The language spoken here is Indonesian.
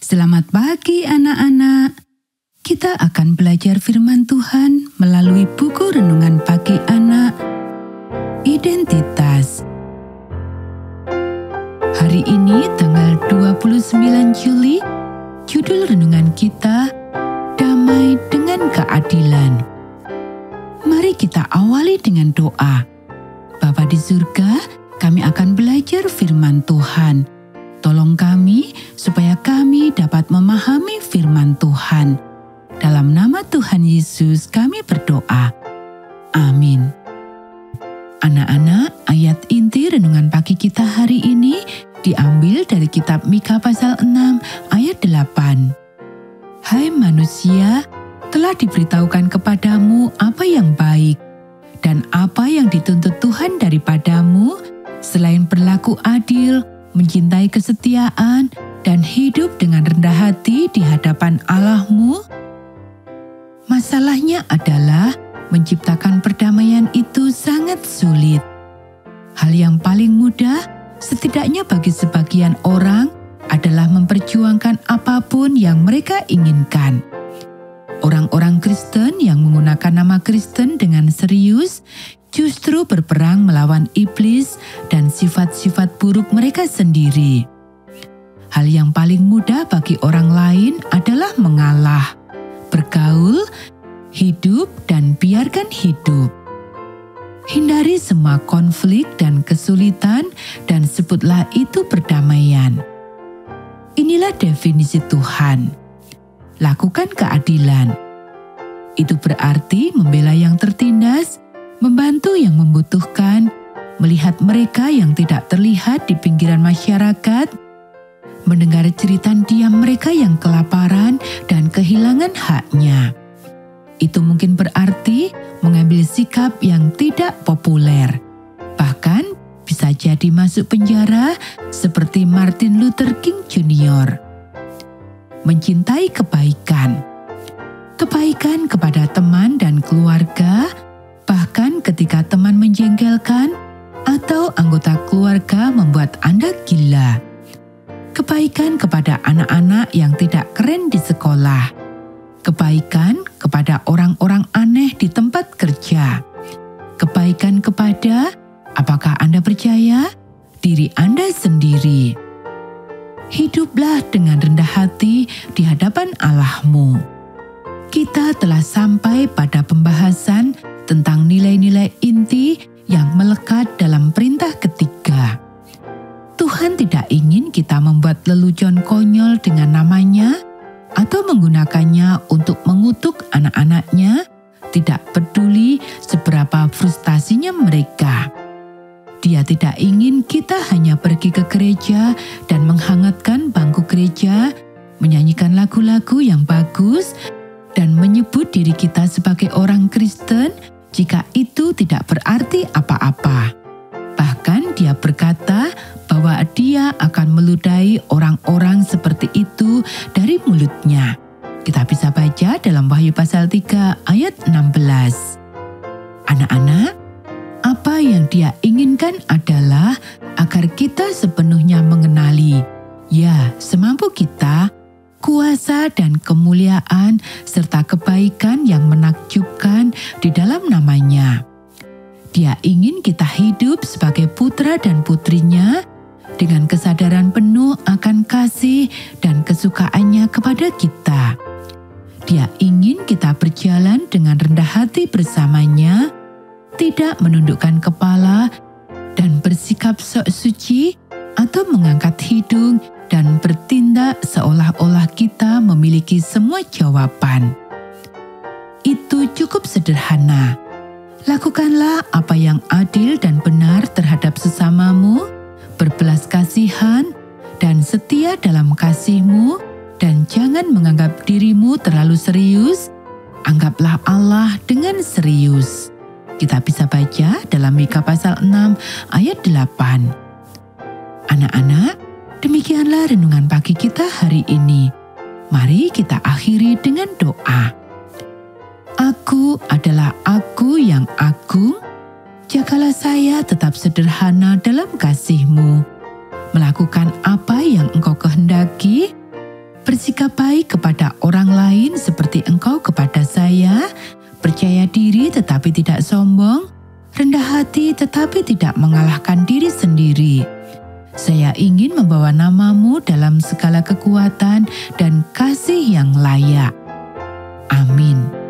Selamat pagi anak-anak. Kita akan belajar firman Tuhan melalui buku renungan pagi anak, Identitas. Hari ini tanggal 29 Juli, judul renungan kita, Damai dengan Keadilan. Mari kita awali dengan doa. Bapa di surga, kami akan belajar firman Tuhan. Tolong kami supaya kami dapat memahami firman Tuhan. Dalam nama Tuhan Yesus kami berdoa. Amin. Anak-anak, ayat inti renungan pagi kita hari ini diambil dari kitab Mika pasal 6 ayat 8. Hai manusia, telah diberitahukan kepadamu apa yang baik dan apa yang dituntut Tuhan daripadamu selain berlaku adil, mencintai kesetiaan, dan hidup dengan rendah hati di hadapan Allahmu. Masalahnya adalah menciptakan perdamaian itu sangat sulit. Hal yang paling mudah, setidaknya bagi sebagian orang, adalah memperjuangkan apapun yang mereka inginkan. Orang-orang Kristen yang menggunakan nama Kristen dengan serius justru berperang melawan iblis dan sifat-sifat buruk mereka sendiri. Hal yang paling mudah bagi orang lain adalah mengalah, bergaul, hidup, dan biarkan hidup. Hindari semua konflik dan kesulitan dan sebutlah itu perdamaian. Inilah definisi Tuhan. Lakukan keadilan. Itu berarti membela yang tertindas, membantu yang membutuhkan, melihat mereka yang tidak terlihat di pinggiran masyarakat, mendengar cerita diam mereka yang kelaparan dan kehilangan haknya. Itu mungkin berarti mengambil sikap yang tidak populer, bahkan bisa jadi masuk penjara seperti Martin Luther King Jr. Mencintai kebaikan. Kebaikan kepada teman dan keluarga, bahkan ketika teman menjengkelkan atau anggota keluarga membuat Anda gila. Kebaikan kepada anak-anak yang tidak keren di sekolah. Kebaikan kepada orang-orang aneh di tempat kerja. Kebaikan kepada, apakah Anda percaya, diri Anda sendiri. Hiduplah dengan rendah hati di hadapan Allahmu. Kita telah sampai pada pembahasan tentang nilai-nilai inti yang melekat dalam perintah ketiga. Tuhan tidak ingin kita membuat lelucon konyol dengan namanya atau menggunakannya untuk mengutuk anak-anaknya, tidak peduli seberapa frustasinya mereka. Dia tidak ingin kita hanya pergi ke gereja dan menghangatkan bangku gereja, menyanyikan lagu-lagu yang bagus, dan menyebut diri kita sebagai orang Kristen jika itu tidak berarti apa-apa. Bahkan dia berkata bahwa dia akan meludahi orang-orang seperti itu dari mulutnya. Kita bisa baca dalam Wahyu pasal 3 ayat 16. Anak-anak, apa yang dia inginkan adalah agar kita sepenuhnya mengenali, ya semampu kita, kuasa dan kemuliaan serta kebaikan yang menakjubkan di dalam namanya. Dia ingin kita hidup sebagai putra dan putrinya dengan kesadaran penuh akan kasih dan kesukaannya kepada kita. Dia ingin kita berjalan dengan rendah hati bersamanya, tidak menundukkan kepala dan bersikap sok suci atau mengangkat hidung dan bertindak seolah-olah kita memiliki semua jawaban. Itu cukup sederhana. Lakukanlah apa yang adil dan benar terhadap sesamamu, berbelas kasihan, dan setia dalam kasihmu, dan jangan menganggap dirimu terlalu serius. Anggaplah Allah dengan serius. Kita bisa baca dalam Mika pasal 6 ayat 8. Anak-anak, demikianlah renungan pagi kita hari ini. Mari kita akhiri dengan doa. Aku adalah aku yang agung. Jagalah saya tetap sederhana dalam kasih-Mu, melakukan apa yang Engkau kehendaki, bersikap baik kepada orang lain seperti Engkau kepada saya, percaya diri tetapi tidak sombong, rendah hati tetapi tidak mengalahkan diri sendiri. Saya ingin membawa nama-Mu dalam segala kekuatan dan kasih yang layak. Amin.